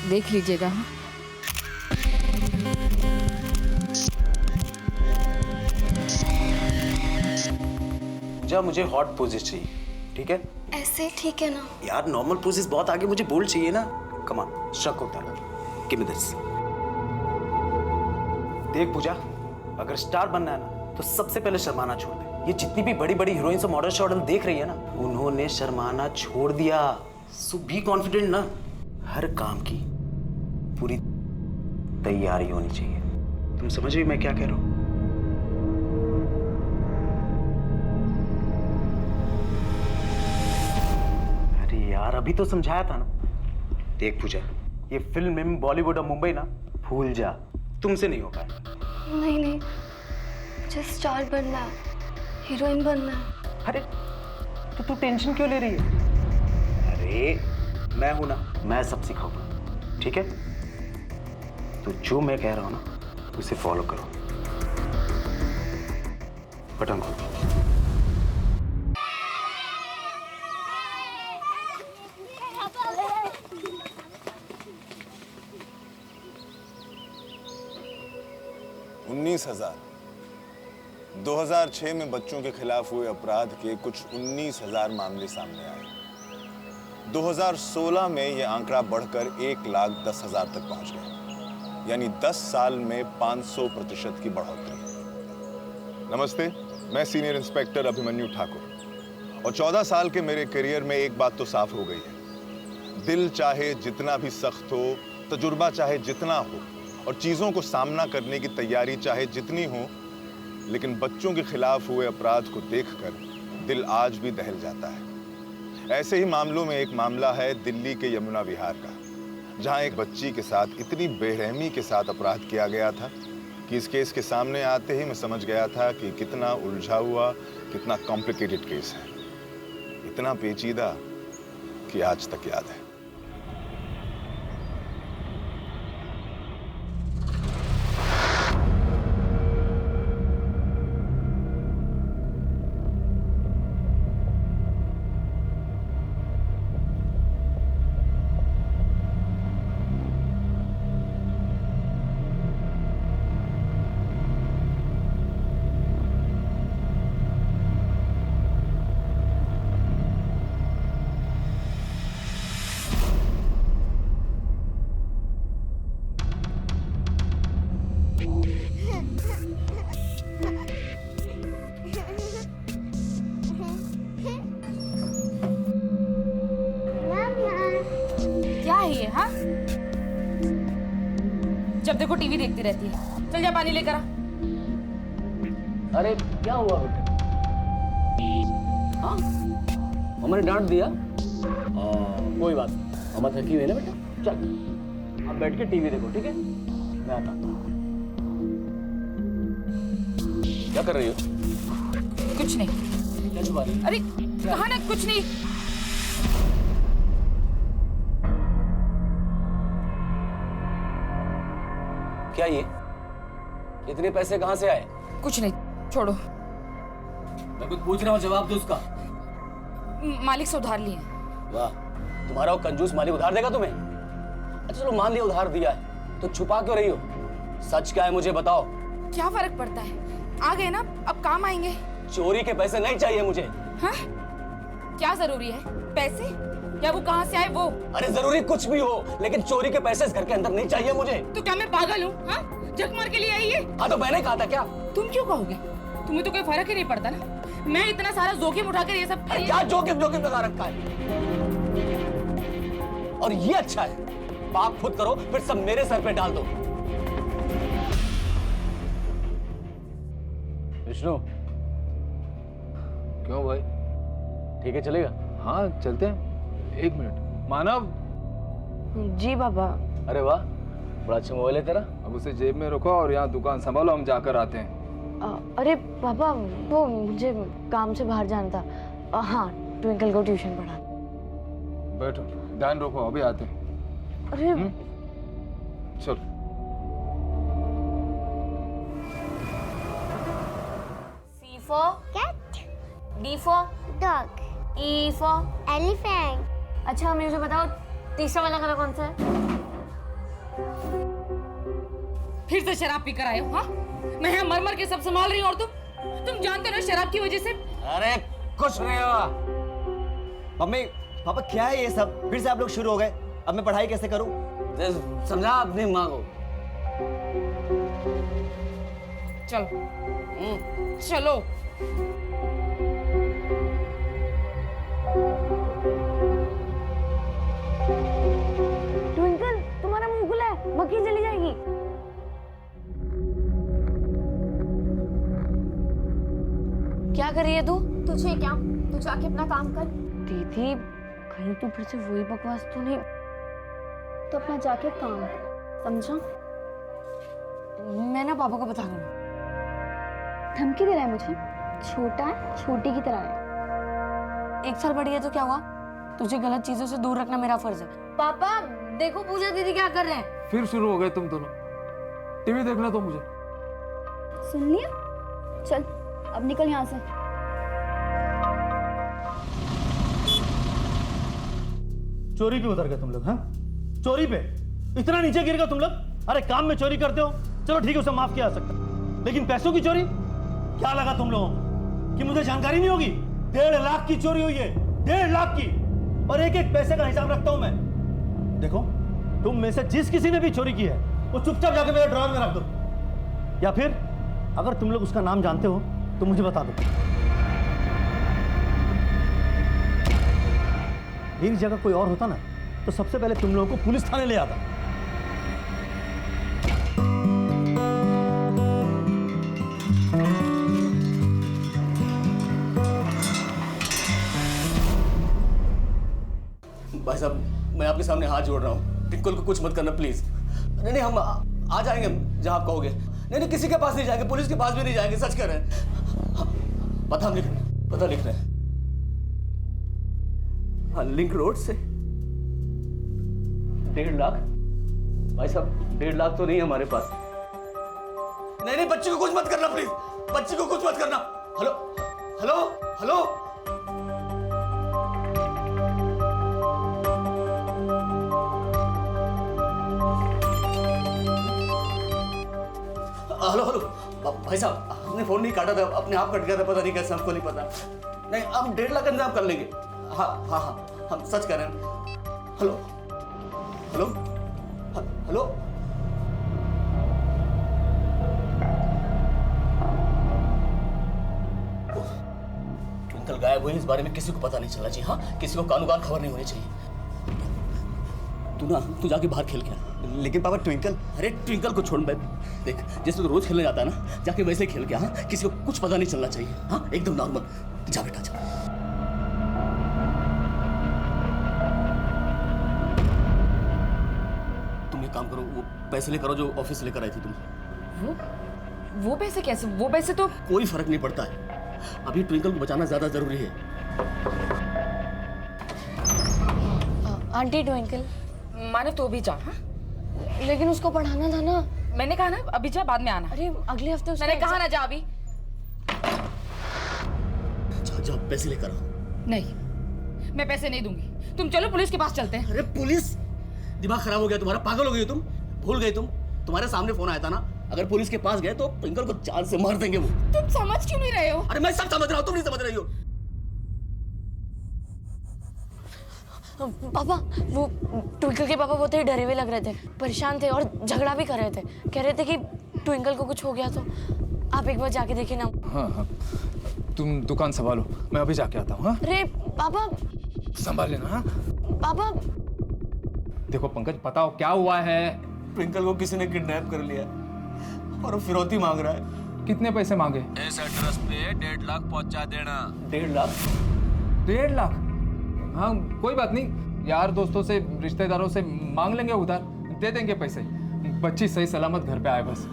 देख लीजिएगा। पूजा, मुझे हॉट पोजेस चाहिए, ठीक है? ऐसे ठीक है ना यार, नॉर्मल पोजेस बहुत आगे, मुझे बोल्ड चाहिए ना। कम ऑन, शक होता है। Give me this. देख पूजा, अगर स्टार बनना है ना तो सबसे पहले शर्माना छोड़ दे। ये जितनी भी बड़ी बड़ी हीरोइंस और मॉडल शॉडल देख रही है ना, उन्होंने शर्माना छोड़ दिया। सो बी कॉन्फिडेंट ना। हर काम की पूरी तैयारी होनी चाहिए। तुम समझ रही हो मैं क्या कह रहा हूं? अरे यार, अभी तो समझाया था ना। देख पूजा, ये फिल्म में बॉलीवुड और मुंबई ना भूल जा, तुमसे नहीं हो पाएगा। नहीं नहीं, मुझे स्टार बनना है, हीरोइन बनना है। अरे तो तू टेंशन क्यों ले रही है? अरे मैं हूं ना, मैं सब सिखाऊंगा, ठीक है? तो जो मैं कह रहा हूं ना उसे फॉलो करो। बटन खोल। $19,000। 2006 में बच्चों के खिलाफ हुए अपराध के कुछ 19,000 मामले सामने आए। 2016 में यह आंकड़ा बढ़कर 1,10,000 तक पहुंच गया, यानी 10 साल में 500% की बढ़ोतरी। नमस्ते, मैं सीनियर इंस्पेक्टर अभिमन्यु ठाकुर, और 14 साल के मेरे करियर में एक बात तो साफ हो गई है। दिल चाहे जितना भी सख्त हो, तजुर्बा चाहे जितना हो, और चीजों को सामना करने की तैयारी चाहे जितनी हो, लेकिन बच्चों के खिलाफ हुए अपराध को देखकर दिल आज भी दहल जाता है। ऐसे ही मामलों में एक मामला है दिल्ली के यमुना विहार का, जहां एक बच्ची के साथ इतनी बेरहमी के साथ अपराध किया गया था कि इस केस के सामने आते ही मैं समझ गया था कि कितना उलझा हुआ, कितना कॉम्प्लिकेटेड केस है। इतना पेचीदा कि आज तक याद है। क्या है ये? हाँ, जब देखो टीवी देखती रहती है। चल जा पानी लेकर आ। अरे क्या हुआ बेटा? हाँ, मम्मा ने डांट दिया। कोई बात नहीं, मम्मा थकी हुई है ना बेटा। चल अब बैठ के टीवी देखो, ठीक है? मैं आता हूँ। क्या कर रही हो? कुछ नहीं। क्या छुपा रही हो? अरे कहा ना, कुछ नहीं। क्या ये? इतने पैसे कहाँ से आए? कुछ नहीं, छोड़ो। मैं कुछ पूछ रहा हूँ, जवाब दो उसका। मालिक से उधार लिए। वाह, तुम्हारा वो कंजूस मालिक उधार देगा तुम्हें? अच्छा चलो मान लिया उधार दिया है, तो छुपा क्यों रही हो? सच क्या है मुझे बताओ। क्या फर्क पड़ता है, आ गए ना, अब काम आएंगे। चोरी के पैसे नहीं चाहिए मुझे। हाँ? क्या जरूरी है? पैसे या वो कहाँ से आए वो? अरे जरूरी कुछ भी हो, लेकिन चोरी के पैसे इस घर के अंदर नहीं चाहिए मुझे। तो क्या मैं पागल हूँ? हाँ, झक मार के लिए आई है। हाँ तो मैंने कहा था क्या? तुम क्यों कहोगे? तुम्हें तो कोई फर्क ही नहीं पड़ता ना। मैं इतना सारा जोखिम उठाकर ये सब। अरे क्या जोखिम जोखिम लगा रखा है? और ये अच्छा है, पाप खुद करो फिर सब मेरे सर पे डाल दो। विष्णु, क्यों भाई? ठीक है चलेगा? हाँ चलते हैं। एक मिनट। मानव। जी बाबा। अरे वाह, बड़ा अच्छा मोबाइल है तेरा। अब उसे जेब में रखो और यहाँ दुकान संभालो, हम जाकर आते हैं। अरे पापा, वो मुझे काम से बाहर जाना था। हाँ, ट्विंकल को ट्यूशन पढ़ा। बैठो, ध्यान रखो, अभी आते हैं। अरे चलो। C for cat, D for dog, E for elephant। अच्छा मुझे बताओ तीसरा वाला खाना कौन सा है? फिर से शराब पी कर आए हो? हाँ, मैं यहाँ मर मर के सब संभाल रही हूँ और तुम जानते हो ना शराब की वजह से। अरे कुछ नहीं हुआ। मम्मी पापा क्या है ये सब, फिर से आप लोग शुरू हो गए। अब मैं पढ़ाई कैसे करूं? समझा अपनी माँ को। चलो चलो। ट्विंकल तुम्हारा मुंह खुला है, मक्खी चली जाएगी। क्या कर रही है तू? तुझे क्या, तू जाके अपना काम कर। दीदी कहीं तू फिर से वही बकवास तो नहीं? तो अपना जाके काम कर, समझा? मैं ना पापा को बता दूंगा। धमकी दे रहा है मुझे? छोटा है, छोटी की तरह है। 1 साल बढ़ी है तो क्या हुआ? तुझे गलत चीजों से दूर रखना मेरा फर्ज है। पापा देखो पूजा दीदी क्या कर रहे हैं। फिर शुरू हो गए तुम दोनों। टीवी देखना तो मुझे। सुन लिया? चल अब निकल यहाँ से। चोरी पे उतर गए तुम लोग? हाँ, चोरी पे इतना नीचे गिर गए तुम लोग? अरे काम में चोरी करते हो, चलो ठीक है, उसे माफ किया जा सकता, लेकिन पैसों की चोरी? क्या लगा तुम लोगों को कि मुझे जानकारी नहीं होगी? 1.5 लाख की चोरी हुई है, 1.5 लाख की, और एक एक पैसे का हिसाब रखता हूं मैं। देखो, तुम में से जिस किसी ने भी चोरी की है वो चुपचाप जाके मेरे ड्रॉअर में रख दो, या फिर अगर तुम लोग उसका नाम जानते हो तो मुझे बता दो। मेरी जगह कोई और होता ना तो सबसे पहले तुम लोगों को पुलिस थाने ले आता। भाई साहब, मैं आपके सामने हाथ जोड़ रहा हूँ, ट्विंकल को कुछ मत करना प्लीज। नहीं नहीं, हम आ जाएंगे जहाँ आप कहोगे। नहीं नहीं, किसी के पास नहीं जाएंगे, पुलिस के पास भी नहीं जाएंगे, सच कह रहे हैं। पता हम लिख रहे हैं, पता लिख रहे हैं। हाँ, लिंक रोड से 1.5 लाख। भाई साहब 1.5 लाख तो नहीं है हमारे पास। नहीं नहीं, बच्ची को कुछ मत करना प्लीज, बच्ची को कुछ मत करना। Hello hello hello, hello hello. भाई साहब, हमने फोन नहीं काटा था, अपने आप कट गया था, पता नहीं कैसे, हमको नहीं पता। नहीं, हम 1.5 लाख का इंतजाम कर लेंगे। हाँ हाँ हाँ, हम सच कह रहे हैं। Hello hello hello. ट्विंकल गायब हुई, इस बारे में किसी को पता नहीं चलना चाहिए। हाँ, किसी को कानून खबर नहीं होनी चाहिए। तू जाके बाहर खेल के। लेकिन पापा ट्विंकल। अरे ट्विंकल को छोड़, मैं देख, जैसे तो रोज खेलने जाता है ना, जाके वैसे खेल के। हाँ, किसी को कुछ पता नहीं चलना चाहिए। हाँ, एकदम नॉर्मल। जा बेटा जा। तुम एक काम करो, वो पैसे लेकर आओ जो ऑफिस लेकर आई थी तुम। वो पैसे कैसे? वो पैसे तो कोई फर्क नहीं पड़ता है, अभी ट्विंकल को बचाना ज्यादा जरूरी है। आंटी ट्विंकल, माने तो भी जा। हाँ, लेकिन उसको पढ़ाना था ना। मैंने कहा ना अभी जा, बाद में आना। अरे अगले हफ्ते उसका मैंने कहा ना जा अभी। जा, पैसे लेकर आओ। नहीं, मैं पैसे नहीं दूंगी। तुम चलो पुलिस के पास चलते हैं। अरे पुलिस? दिमाग खराब हो गया तुम्हारा? पागल हो गई तुम? भूल गई तुम? तुम्हारे सामने फोन आया था ना, अगर पुलिस के पास गए तो ट्विंकल को जान से मार देंगे वो। तुम समझ क्यों नहीं रहे हो? अरे मैं सब समझ रहा हूँ, तुम नहीं समझ रही हो। पापा, वो ट्विंकल के पापा बहुत ही डरे हुए लग रहे थे, परेशान थे और झगड़ा भी कर रहे थे। कह रहे थे कि ट्विंकल को कुछ हो गया तो आप एक बार जाके देखिए ना। हाँ हाँ, तुम दुकान संभालो, मैं अभी जाके आता हूँ। हाँ, अरे पापा। संभाल लेना। हाँ पापा। देखो पंकज, बताओ क्या हुआ है? ट्विंकल को किसी ने किडनैप कर लिया और वो फिरौती मांग रहा है। कितने पैसे मांगे? इस एड्रेस पे 1.5 लाख पहुंचा देना। 1.5 लाख? 1.5 लाख? हाँ कोई बात नहीं, यार दोस्तों से, रिश्तेदारों से मांग लेंगे उधार, दे देंगे पैसे। बच्ची सही सलामत घर पे आए बस।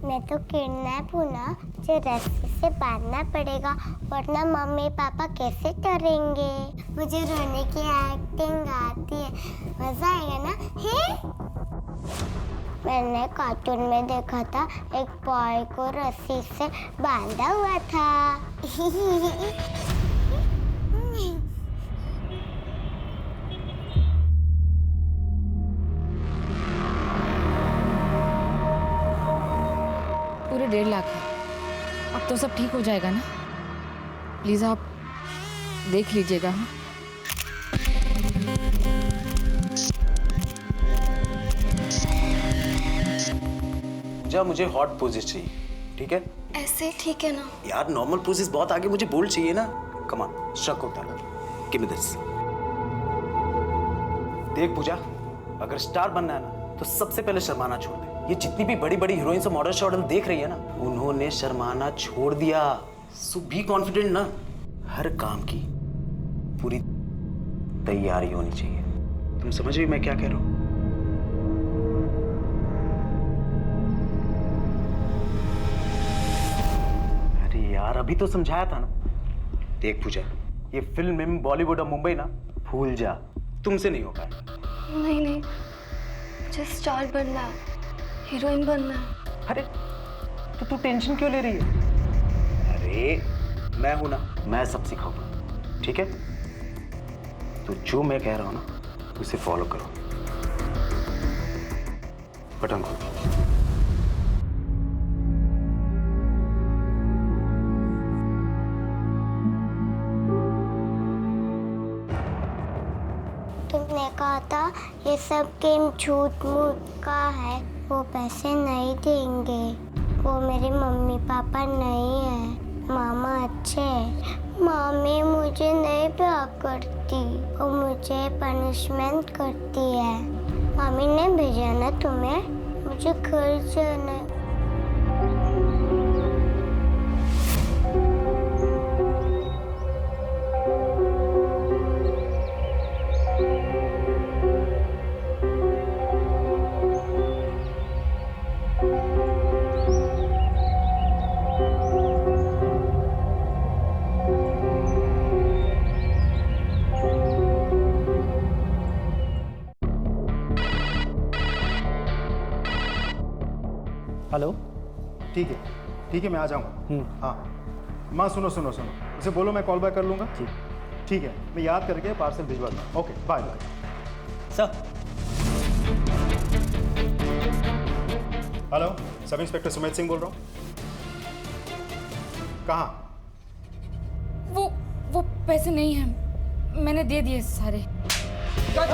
मैं तो किडनैप हूँ ना, जो रस्सी से बांधना पड़ेगा, वरना मम्मी पापा कैसे डरेंगे। मुझे रोने की एक्टिंग आती है, मजा आएगा ना? है? मैंने कार्टून में देखा था, एक बॉय को रस्सी से बांधा हुआ था। 1.5 लाख है। अब तो सब ठीक हो जाएगा ना? प्लीज आप देख लीजिएगा। हाँ, पूजा मुझे हॉट पोजेस चाहिए, ठीक है? ऐसे ठीक है ना? यार नॉर्मल पोजेस बहुत आगे, मुझे बोल्ड चाहिए ना। कम ऑन, शक होता है। Give me this. देख पूजा, अगर स्टार बनना है ना तो सबसे पहले शर्माना छोड़ दे। ये जितनी भी बड़ी बड़ी हीरोइंस और मॉडल देख रही है ना, उन्होंने शर्माना छोड़ दिया। सो बी कॉन्फिडेंट ना। हर काम की पूरी तैयारी होनी चाहिए। तुम समझ रही मैं क्या कह रहा हूं? अरे यार अभी तो समझाया था ना। देख पूजा, ये फिल्म बॉलीवुड और मुंबई ना भूल जा, तुमसे नहीं हो पाएगा। नहीं नहीं, मुझे स्टार बनना है, हीरोइन बनना है। अरे तो तू टेंशन क्यों ले रही है? अरे मैं हूं ना, मैं सब सिखाऊंगा, ठीक है? तो जो मैं कह रहा हूं ना उसे फॉलो करो। बटन खोल। तुमने कहा था ये सब गेम झूठ मूठ का है, वो पैसे नहीं देंगे। वो मेरे मम्मी पापा नहीं है, मामा अच्छे है। मामी मुझे नहीं प्यार करती, वो मुझे पनिशमेंट करती है। मामी ने भेजा ना तुम्हें, मुझे घर जाना है। हेलो। ठीक है मैं आ जाऊँगा। हाँ माँ सुनो, उसे बोलो मैं कॉल बैक कर लूँगा। ठीक है, मैं याद करके पार्सल भिजवा दूँगा। Okay bye bye. Sir. Hello, sub inspector Sumit Singh बोल रहा हूँ। कहाँ? वो पैसे नहीं हैं, मैंने दे दिए सारे। छोड़ो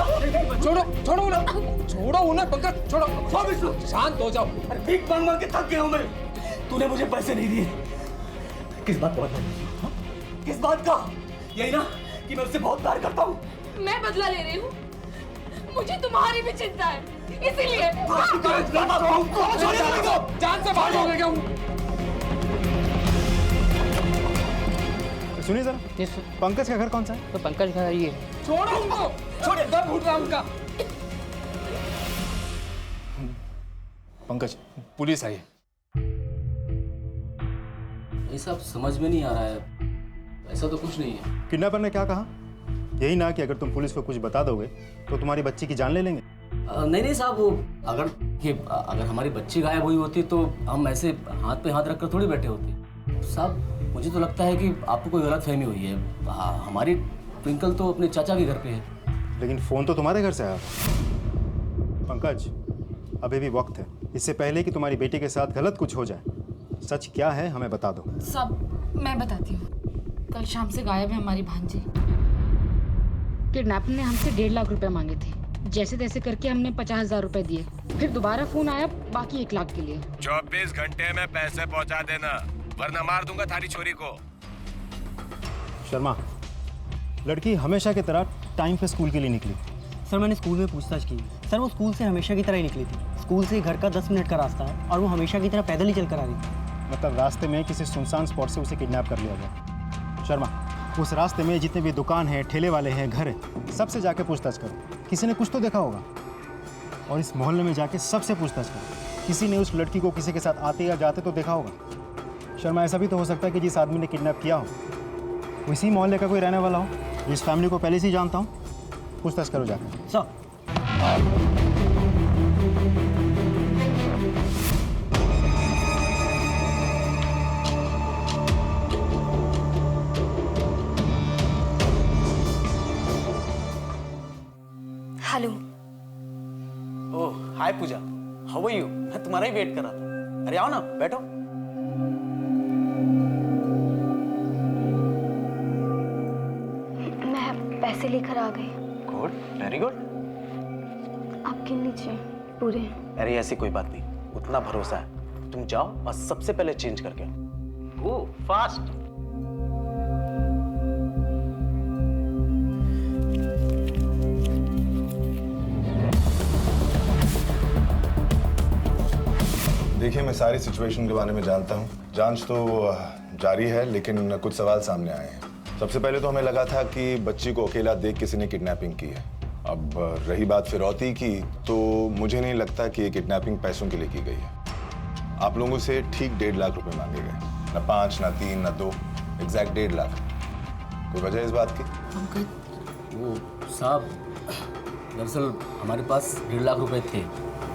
ना पंकज, छोड़ो। शांत हो जाओ। अरे भीख मांग मांग के थक गया हूं मैं। तूने मुझे पैसे नहीं दिए, किस बात का बदला? किस बात का? यही ना कि मैं उससे बहुत प्यार करता हूँ। मैं बदला ले रही हूँ, मुझे तुम्हारी भी चिंता है, इसीलिए। जान से बाहर हो गया हूँ। सुनिए सर, पंकज का घर कौन सा है? तो पंकज का ये। छोड़ो उनको, छोड़े, दम घुट रहा उनका। पंकज, पुलिस आई है। ये सब समझ में नहीं आ रहा है, ऐसा तो कुछ नहीं है। किडनैपर ने क्या कहा? यही ना कि अगर तुम पुलिस को कुछ बता दोगे तो तुम्हारी बच्ची की जान ले लेंगे। नहीं साहब, वो अगर हमारी बच्ची गायब हुई होती तो हम ऐसे हाथ पे हाथ रखकर थोड़ी बैठे होते। साहब मुझे तो लगता है कि आपको कोई गलतफहमी हुई है। हमारी ट्विंकल तो अपने चाचा के घर पे है। लेकिन फोन तो तुम्हारे घर से आया। पंकज, अभी भी वक्त है, इससे पहले कि तुम्हारी बेटी के साथ गलत कुछ हो जाए। सच क्या है हमें बता दो। सब मैं बताती हूँ। कल शाम से गायब है हमारी भांजी। किडनैपर ने हमसे 1.5 लाख रुपए मांगे थे। जैसे तैसे करके हमने 50,000 रुपए दिए। फिर दोबारा फोन आया बाकी 1 लाख के लिए। 24 घंटे में पैसे पहुंचा देना, वरना मार दूंगा थारी छोरी को। शर्मा, लड़की हमेशा की तरह टाइम पे स्कूल के लिए निकली। सर मैंने स्कूल में पूछताछ की। सर वो स्कूल से हमेशा की तरह ही निकली थी। स्कूल से घर का 10 मिनट का रास्ता है और वो हमेशा की तरह पैदल ही चल कर आ रही थी। मतलब रास्ते में किसी सुनसान स्पॉट से उसे किडनैप कर लिया गया। शर्मा, उस रास्ते में जितने भी दुकान हैं, ठेले वाले हैं, घर है, सबसे जाके पूछताछ करो। किसी ने कुछ तो देखा होगा। और इस मोहल्ले में जाके सबसे पूछताछ करो, किसी ने उस लड़की को किसी के साथ आते या जाते तो देखा होगा। शर्मा, ऐसा भी तो हो सकता है कि जिस आदमी ने किडनैप किया हो वो इसी मोहल्ले का कोई रहने वाला हो। इस फैमिली को पहले से ही जानता हूँ। पूछताछ करो जाकर। Sir hello. Oh hi Pooja, how are you? मैं तुम्हारा ही वेट कर रहा था। अरे आओ ना, बैठो। मैं पैसे लेकर आ गई। Good, very good. आप गिन लीजिए पूरे। अरे ऐसी कोई बात नहीं, उतना भरोसा है। तुम जाओ और सबसे पहले चेंज करके आओ। ओ फास्ट। देखिए, मैं सारी सिचुएशन के बारे में जानता हूँ। जांच तो जारी है, लेकिन कुछ सवाल सामने आए हैं। सबसे पहले तो हमें लगा था कि बच्ची को अकेला देख किसी ने किडनैपिंग की है। अब रही बात फिरौती की, तो मुझे नहीं लगता कि ये किडनैपिंग पैसों के लिए की गई है। आप लोगों से ठीक 1.5 लाख रुपए मांगे गए, ना 5, ना 3, ना 2, एग्जैक्ट 1.5 लाख। कोई वजह इस बात की? वो साहब, दरअसल हमारे पास 1.5 लाख रुपए थे।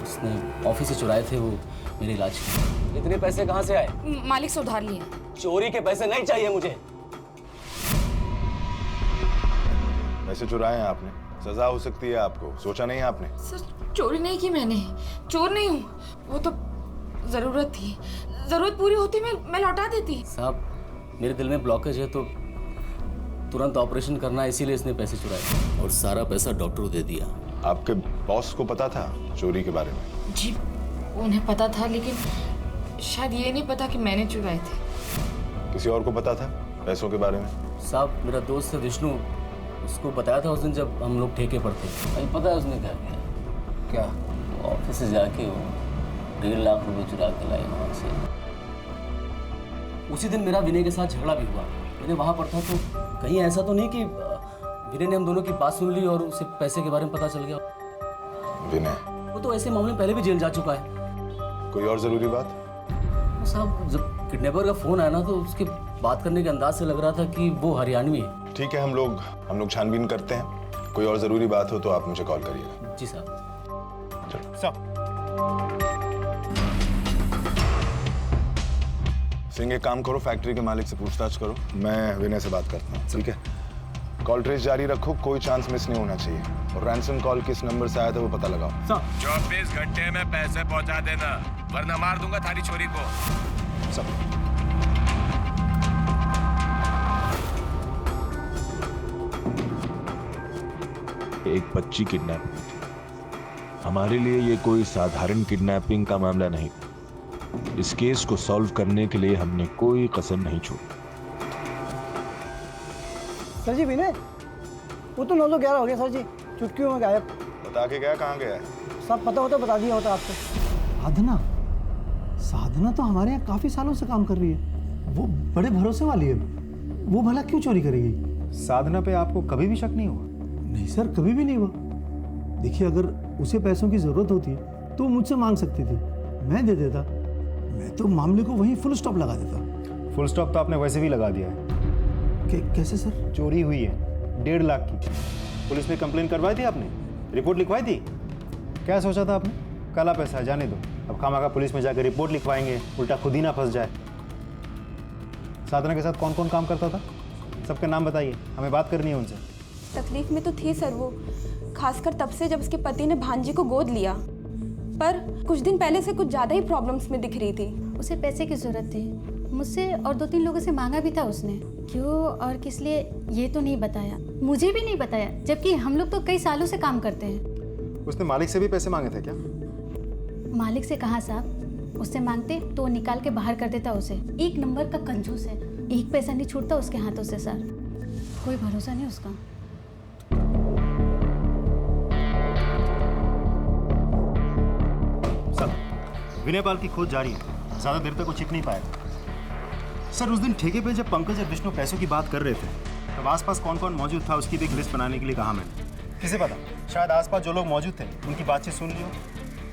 उसने ऑफिस से चुराए थे, वो मेरे इलाज के। इतने पैसे कहाँ से आए? मालिक से उधार लिए। चोरी के पैसे नहीं चाहिए मुझे। पैसे चुराए हैं आपने, सजा हो सकती है आपको। सोचा नहीं आपने? सर, चोरी नहीं की मैंने, चोर नहीं हूँ। वो तो जरूरत थी, जरूरत पूरी होती मैं लौटा देती। साहब, मेरे दिल में ब्लॉकेज है, तो तुरंत ऑपरेशन करना है, इसीलिए इसने पैसे चुराए और सारा पैसा डॉक्टर को दे दिया। आपके बॉस को पता था चोरी के बारे में? जी, उन्हें पता था, लेकिन शायद ये नहीं पता कि मैंने चुराए थे। किसी और को पता था पैसों के बारे में? साहब, मेरा दोस्त है विष्णु, उसको बताया था उस दिन जब हम लोग ठेके पर थे। भाई पता है उसने क्या किया? क्या? ऑफिस से जाके वो 1.5 लाख रुपए चुरा के लाई वहाँ से। उसी दिन मेरा विनय के साथ झगड़ा भी हुआ। मैंने वहाँ पर था, तो कहीं ऐसा तो नहीं कि विनय ने हम दोनों की बात सुन ली और उसे पैसे के बारे में पता चल गया? विनय? वो तो ऐसे मामले में पहले भी जेल जा चुका है। कोई और जरूरी बात? साहब, जब किडनैपर का फोन आया ना, तो उसके बात करने के अंदाज से लग रहा था कि वो हरियाणवी है। ठीक है, हम लोग छानबीन करते हैं। कोई और जरूरी बात हो तो आप मुझे कॉल करिएगा। जी साहब। चलो साहब। सिंह, एक काम करो, फैक्ट्री के मालिक से पूछताछ करो। मैं विनय से बात करता हूँ, ठीक है? कॉल ट्रेस जारी रखो, कोई चांस मिस नहीं होना चाहिए। और रैंसम कॉल किस नंबर से आया था वो पता लगाओ। 24 घंटे में पैसे पहुंचा देना, वरना मार दूंगा थारी छोरी को। सब। एक बच्ची किडनैप। हमारे लिए ये कोई साधारण किडनैपिंग का मामला नहीं। इस केस को सॉल्व करने के लिए हमने कोई कसर नहीं छोड़ी। सर जी, विनय, वो तो 9:11 हो गया सर जी, चुटकियों में गायब। बता के गया कहाँ गया है? सब पता होता बता दिया होता आपको। साधना, साधना तो हमारे यहाँ काफी सालों से काम कर रही है। वो बड़े भरोसे वाली है। वो भला क्यों चोरी करेगी? साधना पे आपको कभी भी शक नहीं हुआ? नहीं सर, कभी भी नहीं हुआ। देखिए, अगर उसे पैसों की जरूरत होती तो वो मुझसे मांग सकती थी, मैं दे देता। मैं तो मामले को वहीं फुल स्टॉप लगा देता। फुल स्टॉप तो आपने वैसे भी लगा दिया है। कैसे सर? चोरी हुई है 1.5 लाख की। पुलिस में कंप्लेन करवाई थी आपने? रिपोर्ट लिखवाई थी? क्या सोचा था आपने? काला पैसा है, जाने दो। अब खामखा पुलिस में जाकर रिपोर्ट लिखवाएंगे, उल्टा खुद ही ना फंस जाए। साधना के साथ कौन कौन काम करता था? सबके नाम बताइए, हमें बात करनी है उनसे। तकलीफ में तो थी सर वो, खासकर तब से जब उसके पति ने भांजी को गोद लिया। पर कुछ दिन पहले से कुछ ज़्यादा ही प्रॉब्लम्स में दिख रही थी। उसे पैसे की जरूरत थी, मुझसे और 2-3 लोगों से मांगा भी था उसने। क्यों और किस लिए ये तो नहीं बताया, मुझे भी नहीं बताया, जबकि हम लोग तो कई सालों से काम करते हैं। उसने मालिक से भी पैसे मांगे थे क्या? मालिक से कहाँ साहब, उससे मांगते तो निकाल के बाहर कर देता उसे। एक नंबर का कंजूस है, एक पैसा नहीं छूटता उसके हाथों से सर, कोई भरोसा नहीं उसका। विनय पाल की खोज जारी है, ज्यादा देर तक वो छिप नहीं पाएगा। सर, उस दिन ठेके पे जब पंकज और विष्णु पैसों की बात कर रहे थे, तब आसपास कौन कौन मौजूद था उसकी भी एक लिस्ट बनाने के लिए कहा मैंने। किसे पता, शायद आसपास जो लोग मौजूद थे उनकी बातचीत सुन ली हो।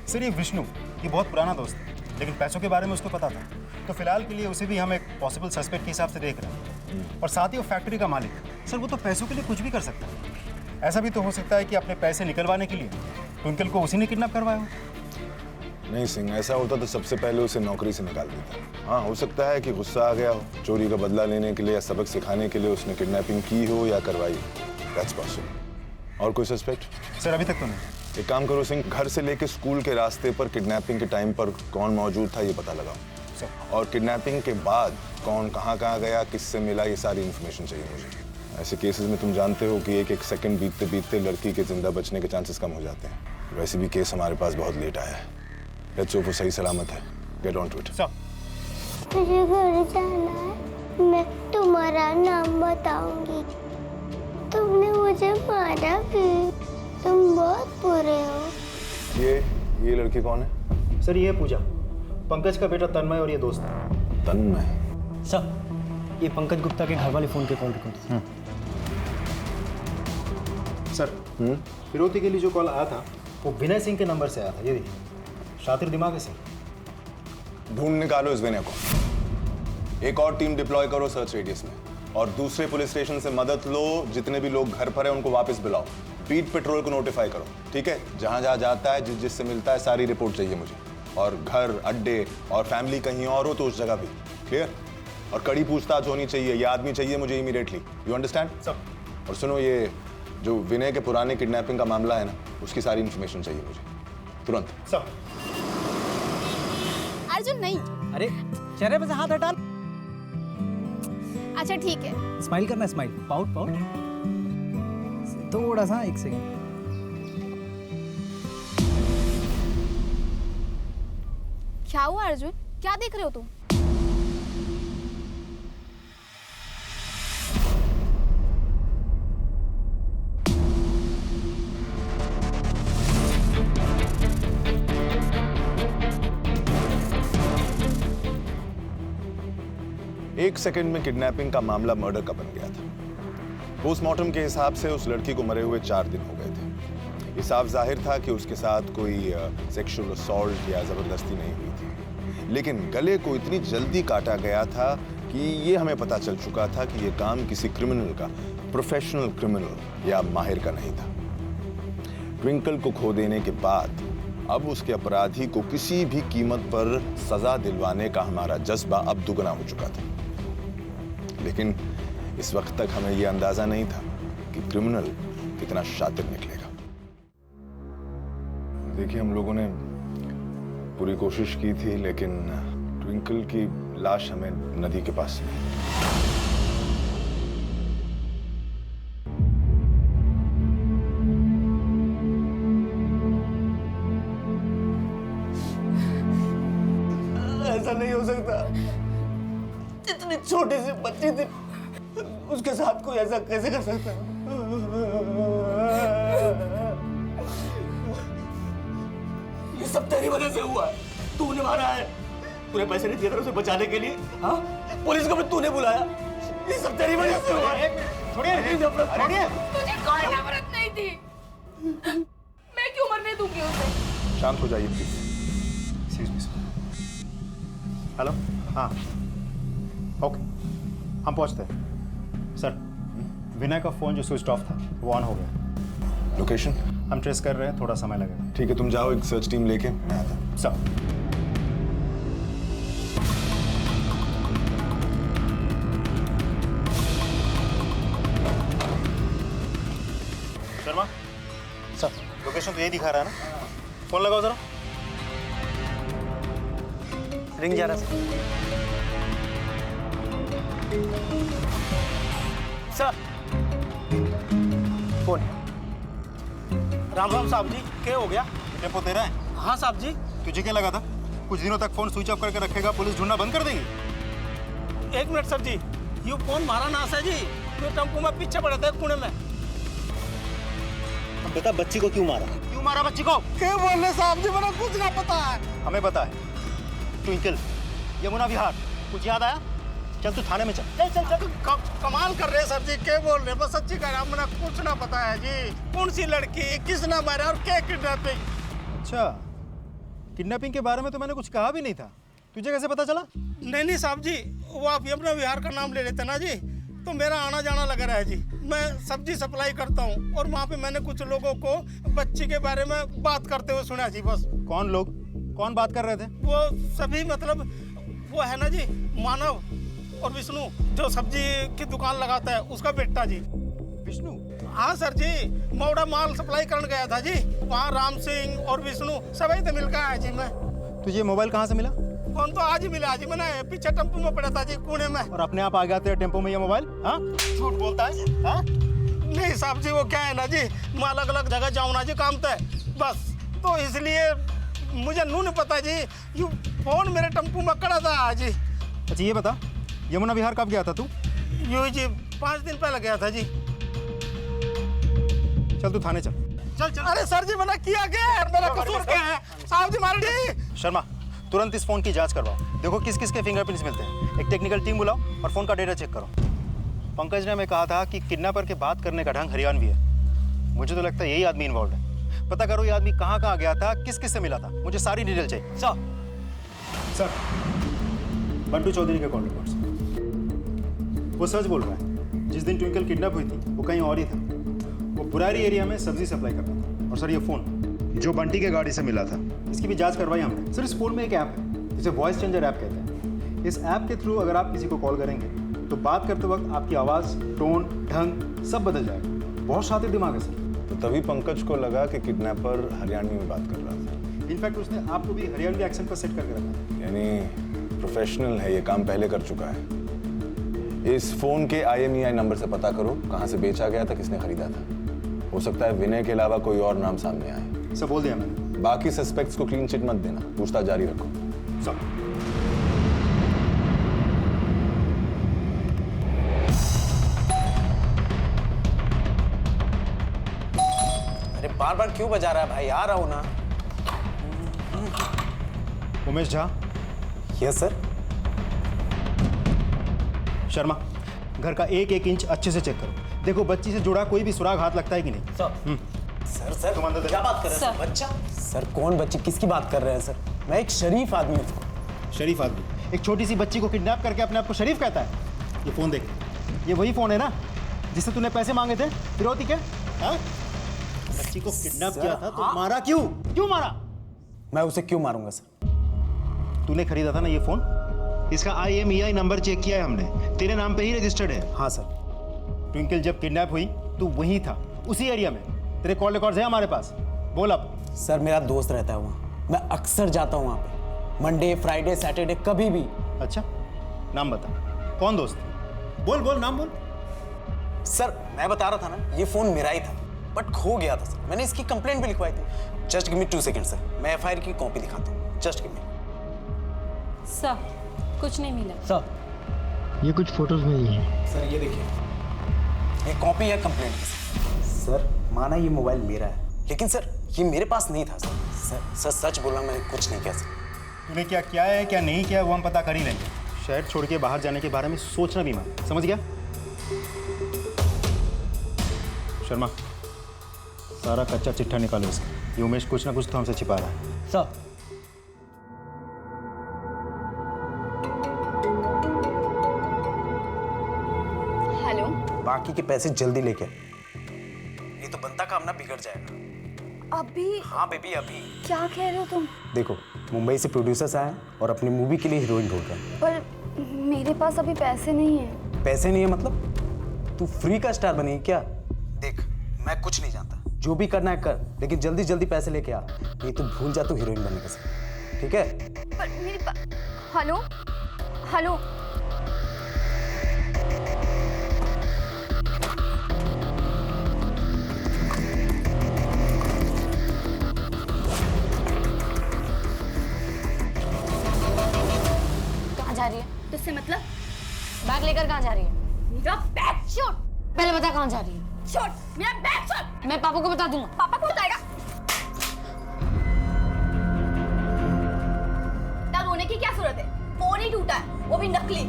सर, ये विष्णु, ये बहुत पुराना दोस्त है, लेकिन पैसों के बारे में उसको पता था, तो फिलहाल के लिए उसे भी हम एक पॉसिबल सस्पेक्ट के हिसाब से देख रहे हैं। और साथ ही वो फैक्ट्री का मालिक, सर वो तो पैसों के लिए कुछ भी कर सकता है। ऐसा भी तो हो सकता है कि अपने पैसे निकलवाने के लिए ट्विंकल को उसी ने किडनैप करवाया हो। नहीं सिंह, ऐसा होता तो सबसे पहले उसे नौकरी से निकाल देता। हाँ, हो सकता है कि गुस्सा आ गया हो, चोरी का बदला लेने के लिए या सबक सिखाने के लिए उसने किडनैपिंग की हो या करवाई हो। That's possible. और कोई सस्पेक्ट? सर, अभी तक तो नहीं। एक काम करो सिंह, घर से लेके स्कूल के रास्ते पर किडनैपिंग के टाइम पर कौन मौजूद था ये पता लगाओ। और किडनैपिंग के बाद कौन कहाँ कहाँ गया, किससे मिला, ये सारी इन्फॉर्मेशन चाहिए मुझे। ऐसे केसेस में तुम जानते हो कि एक एक सेकंड बीतते बीतते लड़की के जिंदा बचने के चांसेस कम हो जाते हैं। वैसे भी केस हमारे पास बहुत लेट आया है। लेट्स होप वो सही सलामत है। Get on to it. मुझे घर जाना है। मैं तुम्हारा नाम बताऊंगी। तुमने मुझे मारा भी। तुम बहुत बुरे हो। ये लड़की कौन है? सर ये पूजा, पंकज का बेटा तन्मय और ये दोस्त है। तन्मय? सर ये पंकज गुप्ता के घर वाले फोन के कॉल रिकॉर्ड। सर फिरौती के लिए जो कॉल आया था वो विनय सिंह के नंबर से आया था। ये देखिए, शातिर दिमाग है सर। ढूंढ निकालो इस विनय को। एक और टीम डिप्लॉय करो सर्च रेडियस में, और दूसरे पुलिस स्टेशन से मदद लो। जितने भी लोग घर पर हैं उनको वापस बुलाओ। बीट पेट्रोल को नोटिफाई करो, ठीक है? जहां जहां जाता है, जिससे मिलता है, सारी रिपोर्ट चाहिए मुझे। और घर, अड्डे और फैमिली कहीं और हो तो उस जगह भी। क्लियर? और कड़ी पूछताछ होनी चाहिए। ये आदमी चाहिए मुझे इमीडिएटली। You understand? सब। और सुनो, ये जो विनय के पुराने किडनैपिंग का मामला है ना, उसकी सारी इन्फॉर्मेशन चाहिए मुझे तुरंत। सब। अर्जुन नहीं। अरे चेहरे पे से हाथ हटा। अच्छा ठीक है। स्माइल करना है, स्माइल। पाउट पाउट थोड़ा सा, एक सेकंड। क्या हुआ अर्जुन? क्या देख रहे हो तुम? एक सेकंड में किडनैपिंग का मामला मर्डर का बन गया था। पोस्टमार्टम के हिसाब से उस लड़की को मरे हुए 4 दिन हो गए थे। ये साफ जाहिर था कि उसके साथ कोई सेक्सुअल असॉल्ट या जबरदस्ती नहीं हुई थी, लेकिन गले को इतनी जल्दी काटा गया था कि ये हमें पता चल चुका था कि ये काम किसी क्रिमिनल का, प्रोफेशनल क्रिमिनल या माहिर का नहीं था। ट्विंकल को खो देने के बाद अब उसके अपराधी को किसी भी कीमत पर सजा दिलवाने का हमारा जज्बा अब दुगना हो चुका था। लेकिन इस वक्त तक हमें यह अंदाजा नहीं था कि क्रिमिनल कितना शातिर निकलेगा। देखिए, हम लोगों ने पूरी कोशिश की थी, लेकिन ट्विंकल की लाश हमें नदी के पास मिली। ऐसा नहीं हो सकता। इतनी छोटी सी बच्ची थी, उसके साथ कोई ऐसा कैसे कर सकता? ये सब तेरी वजह से हुआ है। तूने मारा है। तूने पैसे नहीं दिए थे उसे बचाने के लिए। हाँ, पुलिस को भी तूने बुलाया। ये सब तेरी वजह से हुआ है। छोड़िए। मुझे कोई नफरत नहीं थी। मैं क्यों मरने दूंगी उसे? शांत हो जाइए प्लीज। हेलो। हाँ ओके, हम पहुंचते हैं। सर विनय का फोन जो स्विच ऑफ था वो ऑन हो गया। लोकेशन हम ट्रेस कर रहे हैं, थोड़ा समय लगेगा। ठीक है, तुम जाओ, एक सर्च टीम लेके मैं आता हूं। सर शर्मा सर, लोकेशन तो यही दिखा रहा है ना? फोन लगाओ जरा। रिंग जा रहा है सर। फोन। राम राम साहब जी, क्या हो गया? टेम्पो तेरा है? हाँ साहब जी। तुझे क्या लगा था कुछ दिनों तक फोन स्विच ऑफ करके रखेगा, पुलिस ढूंढना बंद कर देगी? 1 मिनट सर जी, ये फोन मारा ना है जी। ये टेम्पो में पीछे पड़े थे पुणे में। बेटा बच्ची को क्यों मारा? क्यों मारा बच्ची को? क्या बोल रहे साहब जी, मैंने कुछ ना पता है। हमें पता है। ट्विंकल, यमुना विहार, कुछ याद आया? चल तू थाने में चल। चल चल चल। कमाल कर रहे हैं सर जी, क्या बोल रहे हैं? बस सच्ची कह रहा हूं, मैंने कुछ ना पता है जी। कौन सी लड़की, किसने मारा और क्या किडनैपिंग? अच्छा, किडनैपिंग के बारे में तो मैंने कुछ कहा भी नहीं था। तुझे कैसे पता चला? नहीं साहब जी, वो आप यमुना विहार का नाम ले लेते ना जी, तो मेरा आना जाना लगा रहा है जी। मैं सब्जी सप्लाई करता हूँ और वहाँ पे मैंने कुछ लोगों को बच्ची के बारे में बात करते हुए सुना जी। बस। कौन लोग? कौन बात कर रहे थे? वो सभी, मतलब वो है ना जी, मानव और विष्णु, जो सब्जी की दुकान लगाता है, उसका बेटा जी। विष्णु? हाँ सर जी, मौड़ा माल सप्लाई करने गया था जी। वहाँ राम सिंह और विष्णु सभी तो मिल गया है जी। मैं तुझे मोबाइल कहाँ से मिला? फोन तो आज ही मिला जी, मैंने पीछे टेम्पो में पड़ा था जी कोने में। और अपने आप आ गया तेरे टेम्पो में ये मोबाइल? हाँ, झूठ बोलता है? हाँ? नहीं साहब जी, वो क्या है ना जी, मैं अलग अलग जगह जाऊँ ना जी काम पे, बस तो इसलिए मुझे नू नहीं पता जी, यू फोन मेरे टेम्पो में खड़ा था आज जी। अच्छा ये बता, यमुना विहार कब गया था तू? यूं जी 5 दिन पहले गया था जी। चल तू थाने चल। चल। अरे सर जी, मैंने किया क्या है, मेरा कसूर क्या है? साहब जी मार दी। शर्मा, तुरंत इस फोन की जांच करवाओ, देखो किस किस के फिंगरप्रिंट्स मिलते हैं। एक टेक्निकल टीम बुलाओ और फोन का डेटा चेक करो। पंकज ने हमें कहा था कि किडनैपर के बात करने का ढंग हरियाणवी है। मुझे तो लगता है यही आदमी इन्वॉल्व है। पता करो ये आदमी कहाँ कहाँ गया था, किस किस से मिला था, मुझे सारी डिटेल चाहिए। सर, बंटू चौधरी के कॉल रिकॉर्ड्स। वो सच बोल रहा है, जिस दिन ट्विंकल किडनैप हुई थी वो कहीं और ही था। वो बुरारी एरिया में सब्जी सप्लाई करता था। और सर ये फोन जो बंटी के गाड़ी से मिला था, इसकी भी जांच करवाई हमने। सर इस फोन में एक ऐप है जिसे वॉइस चेंजर ऐप कहते हैं। इस ऐप के थ्रू अगर आप किसी को कॉल करेंगे तो बात करते वक्त आपकी आवाज़, टोन, ढंग सब बदल जाएगा। बहुत शातिर दिमाग है सर। तो तभी पंकज को लगा कि किडनैपर हरियाणवी में बात कर रहा था। इनफैक्ट उसने आपको भी हरियाणवी एक्सेंट पर सेट करके रखा। यानी प्रोफेशनल है, ये काम पहले कर चुका है। इस फोन के IMEI नंबर से पता करो कहाँ से बेचा गया था, किसने खरीदा था। हो सकता है विनय के अलावा कोई और नाम सामने आए। सब बोल दिया मैंने। बाकी सस्पेक्ट्स को क्लीन चिट मत देना, पूछताछ जारी रखो। सब। अरे बार बार क्यों बजा रहा है भाई, आ रहा हूं ना। उमेश झा। Yes sir. शर्मा, घर का एक एक इंच अच्छे से चेक करो, देखो बच्ची से जुड़ा कोई भी सुराग हाथ लगता है कि नहीं। सर तुम अंदर क्या बात कर रहे हैं? बच्चा? सर कौन बच्ची, किसकी बात कर रहे हैं सर? मैं एक शरीफ आदमी हूँ। शरीफ आदमी? एक छोटी सी बच्ची को किडनैप करके अपने आप को शरीफ कहता है? ये फोन देख, ये वही फोन है ना जिससे तूने पैसे मांगे थे फिरौती के? हाँ? बच्ची को किडनैप किया था तो मारा क्यों? क्यों मारा? मैं उसे क्यों मारूंगा सर? तूने खरीदा था ना ये फोन, इसका IMEI नंबर चेक किया है हमने, तेरे नाम पे ही रजिस्टर्ड है। हाँ सर। ट्विंकल जब किडनैप हुई तू वहीं था, उसी एरिया में। तेरे कॉल रिकॉर्ड्स हैं हमारे पास, बोल अब। सर मेरा दोस्त रहता है वहाँ, मैं अक्सर जाता हूँ वहाँ पे, मंडे, फ्राइडे, सैटरडे, कभी भी। अच्छा, नाम बता, कौन दोस्त? बोल बोल, नाम बोल। सर मैं बता रहा था ना, ये फोन मेरा ही था बट खो गया था सर। मैंने इसकी कंप्लेंट भी लिखवाई थी। Just give me 2 second sir, मैं FIR की कॉपी दिखाता हूँ। Just give me. सर कुछ नहीं मिला। सर ये कुछ फोटोज मिली हैं। सर ये देखिए, ये कॉपी है कंप्लेंट की। सर माना ये मोबाइल मेरा है, लेकिन सर ये मेरे पास नहीं था सर। सर सच बोला, मैंने कुछ नहीं किया सर। तूने क्या किया है क्या नहीं किया वो हम पता कर ही लेंगे। शहर छोड़ के बाहर जाने के बारे में सोचना भी मत, समझ गया? शर्मा, सारा कच्चा चिट्ठा निकालो इसका। ये उमेश कुछ ना कुछ तो हमसे छिपा रहा है। Sir hello. बाकी के पैसे जल्दी लेके, नहीं तो बनता काम ना बिगड़ जाएगा। अभी? हाँ बेबी अभी। क्या कह रहे हो तुम? देखो मुंबई से प्रोड्यूसर्स आए और अपनी मूवी के लिए हीरोइन ढूंढ रहे हैं। पर मेरे पास अभी पैसे नहीं है। पैसे नहीं है मतलब? तू फ्री का स्टार बनेगी क्या? देख मैं कुछ नहीं जानता, जो भी करना है कर, लेकिन जल्दी जल्दी पैसे लेके आ, नहीं तो भूल जा तू हीरोइन बनने का सर, ठीक है? पर मेरे हेलो हेलो। कहाँ जा रही है? तुझसे मतलब? बैग लेकर कहाँ जा रही है? मेरा बैग छोड़। पहले बता कहाँ जा रही है? छोड़ मेरा बैग छोड़। मैं पापा को बता दूंगा। पापा को बताएगा? क्या रोने की क्या जरूरत है? फोन ही टूटा है, वो भी नकली।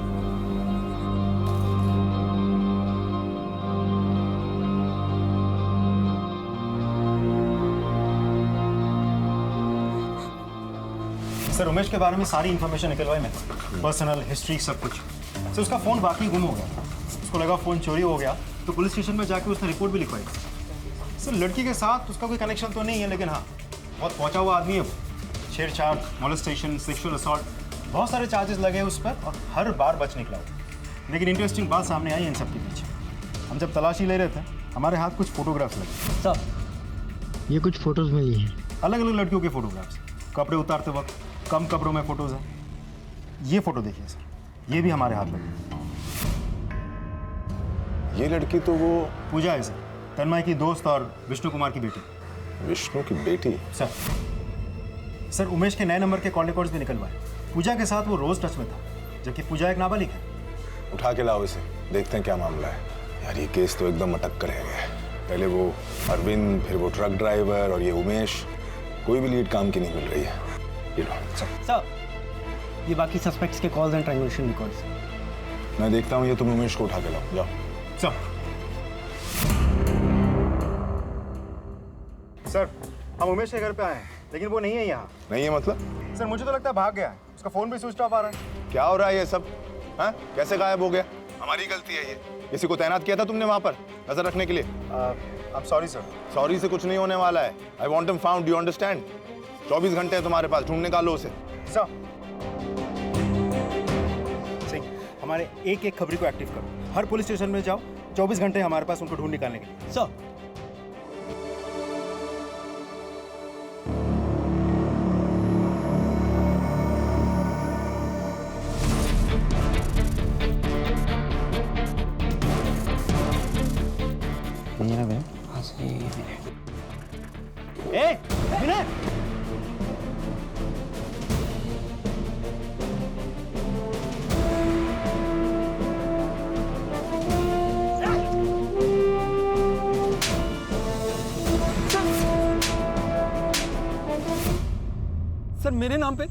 सर उमेश के बारे में सारी इन्फॉर्मेशन निकलवाई मैंने, पर्सनल हिस्ट्री सब कुछ। सर उसका फ़ोन वाकई गुम हो गया, उसको लगा फ़ोन चोरी हो गया तो पुलिस स्टेशन में जाके उसने रिपोर्ट भी लिखवाई। सर लड़की के साथ उसका कोई कनेक्शन तो नहीं है, लेकिन हाँ बहुत पहुंचा हुआ आदमी है वो। छेड़छाड़, मोलेस्टेशन, सेक्सुअल असॉल्ट, बहुत सारे चार्जेस लगे उस पर और हर बार बच निकला वो। लेकिन इंटरेस्टिंग बात सामने आई इन सब के पीछे। हम जब तलाशी ले रहे थे हमारे हाथ कुछ फोटोग्राफ्स लगे। सर ये कुछ फोटोज मिली हैं। अलग अलग लड़कियों के फोटोग्राफ्स, कपड़े उतारते वक्त, कम कपड़ों में फोटोज हैं, ये फोटो देखिए सर, ये भी हमारे हाथ में। ये लड़की तो वो पूजा है सर, तन्मय की दोस्त और विष्णु कुमार की बेटी। विष्णु की बेटी? सर उमेश के नए नंबर के कॉल रिकॉर्ड्स भी निकलवाए। पूजा के साथ वो रोज टच में था, जबकि पूजा एक नाबालिग है। उठा के लाओ इसे, देखते हैं क्या मामला है। यार ये केस तो एकदम अटक कर रह गया है। पहले वो अरविंद, फिर वो ट्रक ड्राइवर और ये उमेश, कोई भी लीड काम की नहीं मिल रही है। ये लो सर, ये बाकी सस्पेक्ट्स के कॉल्स एंड ट्रांजैक्शन रिकॉर्ड्स। मैं देखता हूँ, ये तुम उमेश को उठा के लाओ, जाओ। सर हम उमेश के घर पे आए हैं, लेकिन वो नहीं है यहाँ। नहीं है मतलब? सर मुझे तो लगता है भाग गया है, उसका फोन भी स्विच ऑफ आ रहा है। क्या हो रहा है ये सब? हाँ, कैसे गायब हो गया? हमारी गलती है ये। किसी को तैनात किया था तुमने वहां पर नजर रखने के लिए? I'm sorry sir. सॉरी से कुछ नहीं होने वाला है। I want him found, you understand? 24 घंटे हैं तुम्हारे पास, ढूंढ निकालो उसे। सर सिंह, हमारे एक एक खबरी को एक्टिव करो। हर पुलिस स्टेशन में जाओ, 24 घंटे हमारे पास उनको ढूंढ निकालने के लिए। सर विनय! सर मेरे नाम पे?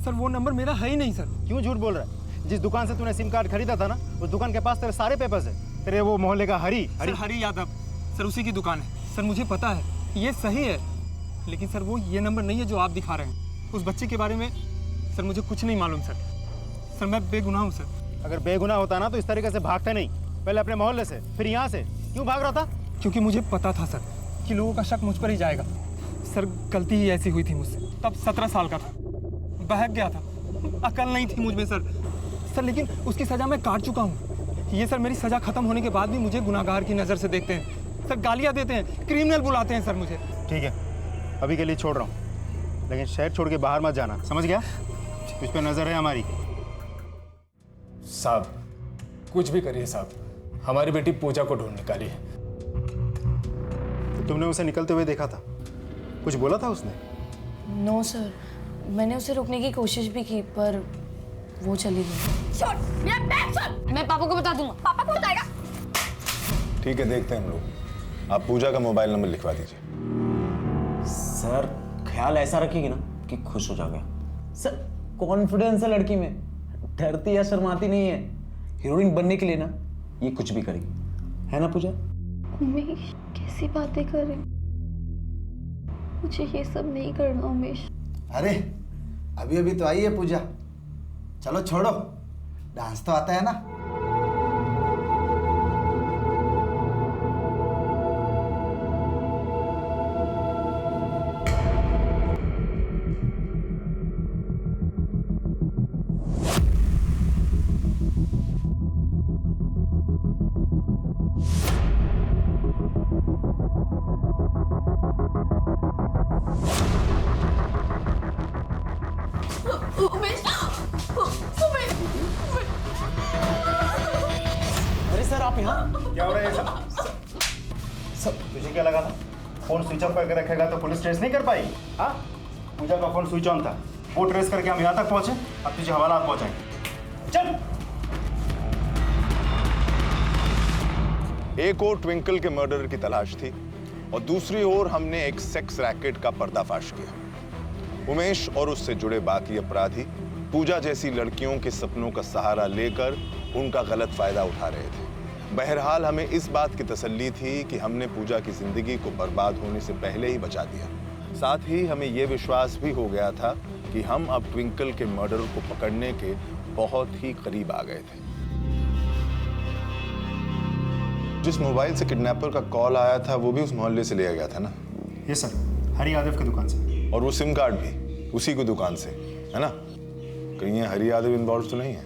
सर वो नंबर मेरा है ही नहीं सर। क्यों झूठ बोल रहा है? जिस दुकान से तूने सिम कार्ड खरीदा था ना, उस दुकान के पास तेरे सारे पेपर्स है। तेरे वो मोहल्ले का हरी यादव सर, उसी की दुकान है सर। मुझे पता है ये सही है, लेकिन सर वो ये नंबर नहीं है जो आप दिखा रहे हैं। उस बच्चे के बारे में सर मुझे कुछ नहीं मालूम सर। सर मैं बेगुनाह हूँ सर। अगर बेगुनाह होता ना तो इस तरीके से भागता नहीं। पहले अपने मोहल्ले से, फिर यहाँ से। क्यों भाग रहा था? क्योंकि मुझे पता था सर कि लोगों का शक मुझ पर ही जाएगा। सर गलती ही ऐसी हुई थी मुझसे। तब 17 साल का था, बहक गया था, अकल नहीं थी मुझ में सर। लेकिन उसकी सज़ा मैं काट चुका हूँ। ये सर मेरी सज़ा खत्म होने के बाद भी मुझे गुनाहगार की नज़र से देखते हैं सर, गालियाँ देते हैं, क्रिमिनल बुलाते हैं सर मुझे। ठीक है, अभी के लिए छोड़ रहा हूँ, लेकिन शहर छोड़ के बाहर मत जाना, समझ गया? कुछ पे नजर है हमारी। साहब कुछ भी करिए साहब, हमारी बेटी पूजा को ढूंढ निकालिए। तो तुमने उसे निकलते हुए देखा था? कुछ बोला था उसने? नो सर, मैंने उसे रोकने की कोशिश भी की, पर वो चली गई। मैं पापा को बता दूंगा। पापा को बताएगा? ठीक है, देखते हैं हम लोग। आप पूजा का मोबाइल नंबर लिखवा दीजिए। सर ख्याल ऐसा रखिएगी ना कि खुश हो जाओगे। सर कॉन्फिडेंस है लड़की में, डरती या शर्माती नहीं है। हीरोइन बनने के लिए ना ये कुछ भी करेगी, है ना पूजा? उमेश कैसी बातें कर रहे? मुझे ये सब नहीं करना उमेश। अरे अभी अभी तो आई है पूजा, चलो छोड़ो, डांस तो आता है ना। अरे सर आप यहाँ? क्या हो रहा है ये सब? तुझे क्या लगा था फोन स्विच ऑफ करके रखेगा तो पुलिस ट्रेस नहीं कर पाई? हाँ, पूजा का फोन स्विच ऑन था, वो ट्रेस करके हम यहाँ तक पहुंचे, अब तुझे हवालात पहुंचाएंगे। चल। एक और ट्विंकल के मर्डर की तलाश थी और दूसरी ओर हमने एक सेक्स रैकेट का पर्दाफाश किया। उमेश और उससे जुड़े बाकी अपराधी पूजा जैसी लड़कियों के सपनों का सहारा लेकर उनका गलत फायदा उठा रहे थे। बहरहाल हमें इस बात की तसल्ली थी कि हमने पूजा की जिंदगी को बर्बाद होने से पहले ही बचा दिया। साथ ही हमें यह विश्वास भी हो गया था कि हम अब ट्विंकल के मर्डर को पकड़ने के बहुत ही करीब आ गए थे। जिस मोबाइल से किडनैपर का कॉल आया था वो भी उस मोहल्ले से लिया गया था ना? यस सर, हरी यादव की दुकान से। और वो सिम कार्ड भी उसी की दुकान से, है ना? कहीं ये हरी यादव इन्वॉल्व तो नहीं है?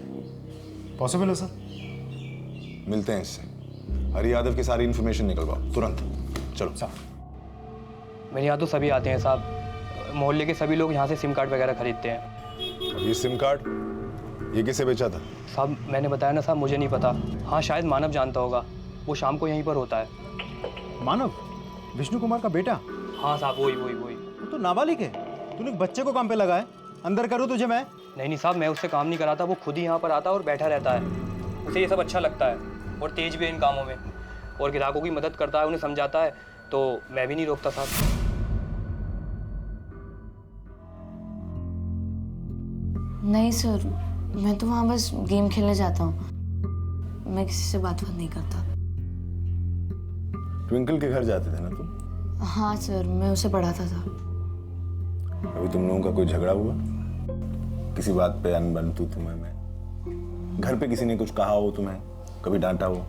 पॉसिबल है सर। मिलते हैं इससे, हरी यादव की सारी इन्फॉर्मेशन निकलवाओ तुरंत। चलो साहब। मेरे यहाँ तो सभी आते हैं साहब, मोहल्ले के सभी लोग यहाँ से सिम कार्ड वगैरह खरीदते हैं। अब ये सिम कार्ड ये किसे बेचा था? साहब मैंने बताया ना साहब, मुझे नहीं पता। हाँ शायद मानव जानता होगा, वो शाम को यहीं पर होता है। मानव, विष्णु कुमार का बेटा? हाँ साहब वही। वो तो नाबालिग है, तूने एक बच्चे को काम पे लगाया। अंदर करूँ तुझे मैं? नहीं साहब, मैं उससे काम नहीं कराता, वो खुद ही यहाँ पर आता और बैठा रहता है। उसे ये सब अच्छा लगता है और तेज भी है इन कामों में, और ग्राहकों की मदद करता है, उन्हें समझाता है, तो मैं भी नहीं रोकता साहब। नहीं सर, मैं तो वहाँ बस गेम खेलने जाता हूँ, मैं किसी से बात नहीं करता। ट्विंकल के घर जाते थे ना तुम? हाँ सर, मैं उसे पढ़ाता था। अभी तुम लोगों का कोई झगड़ा हुआ किसी बात पे? अनबन तू तुम्हें मैं घर पे किसी ने कुछ कहा हो तुम्हें, कभी डांटा हो?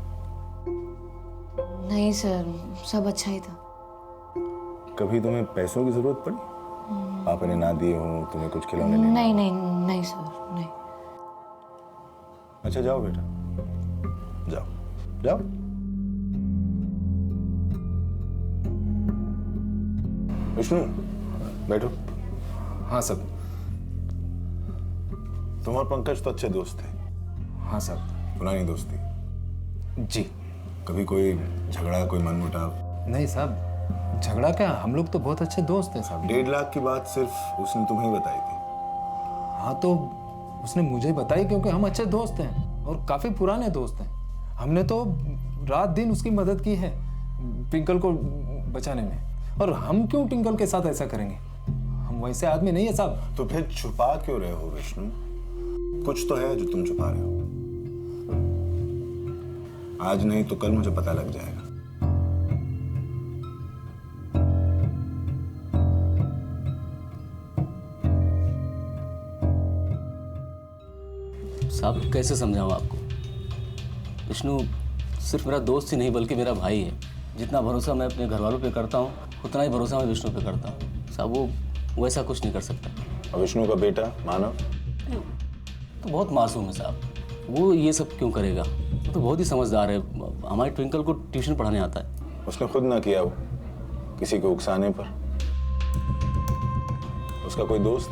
नहीं सर, सब अच्छा ही था। कभी तुम्हें पैसों की जरूरत पड़ी? पापा ने ना दिए हो तुम्हें कुछ खिलौने? नहीं सर, नहीं। अच्छा जाओ बेटा, जाओ जाओ। विष्णु बैठो। हाँ सर। तुम और पंकज तो अच्छे दोस्त थे। हाँ सर। पुरानी दोस्ती? जी। कभी कोई झगड़ा, कोई मनमुटाव? नहीं साहब, झगड़ा क्या, हम लोग तो बहुत अच्छे दोस्त हैं साहब। 1.5 लाख की बात सिर्फ उसने तुम्हें बताई थी? हाँ तो उसने मुझे बताई क्योंकि हम अच्छे दोस्त हैं और काफी पुराने दोस्त हैं। हमने तो रात दिन उसकी मदद की है ट्विंकल को बचाने में, और हम क्यों ट्विंकल के साथ ऐसा करेंगे? हम वैसे आदमी नहीं है साहब। तो फिर छुपा क्यों रहे हो विष्णु? कुछ तो है जो तुम छुपा रहे हो। आज नहीं तो कल मुझे पता लग जाएगा। साहब कैसे समझाऊं आपको? विष्णु सिर्फ मेरा दोस्त ही नहीं बल्कि मेरा भाई है। जितना भरोसा मैं अपने घर वालों पे करता हूँ उतना ही भरोसा मैं विष्णु पे करता हूँ। साहब वो ऐसा कुछ नहीं कर सकता। और विष्णु का बेटा मानव तो बहुत मासूम है साहब, वो ये सब क्यों करेगा? वो तो बहुत ही समझदार है, हमारे ट्विंकल को ट्यूशन पढ़ाने आता है। उसने खुद ना किया, वो किसी को उकसाने पर। उसका कोई दोस्त?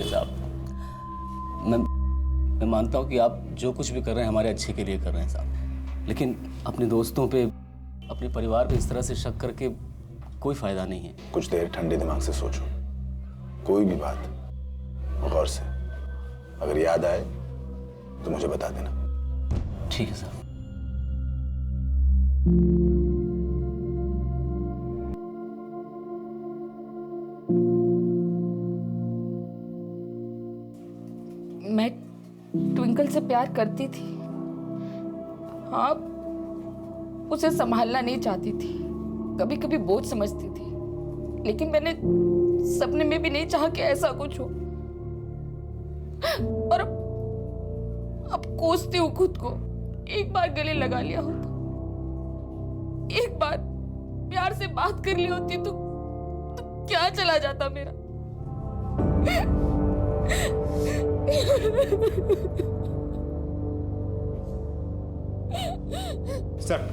साहब मैं मानता हूँ कि आप जो कुछ भी कर रहे हैं हमारे अच्छे के लिए कर रहे हैं साहब, लेकिन अपने दोस्तों पे, अपने परिवार पे इस तरह से शक करके कोई फायदा नहीं है। कुछ देर ठंडे दिमाग से सोचो, कोई भी बात गौर से, अगर याद आए तो मुझे बता देना। ठीक है साहब। मैं ट्विंकल से प्यार करती थी, हाँ, उसे संभालना नहीं चाहती थी, कभी कभी बोझ समझती थी, लेकिन मैंने सपने में भी नहीं चाहा कि ऐसा कुछ हो। और अब कोसती हूँ खुद को। एक बार गले लगा लिया होता, एक बार प्यार से बात कर ली होती तो क्या चला जाता मेरा। सर,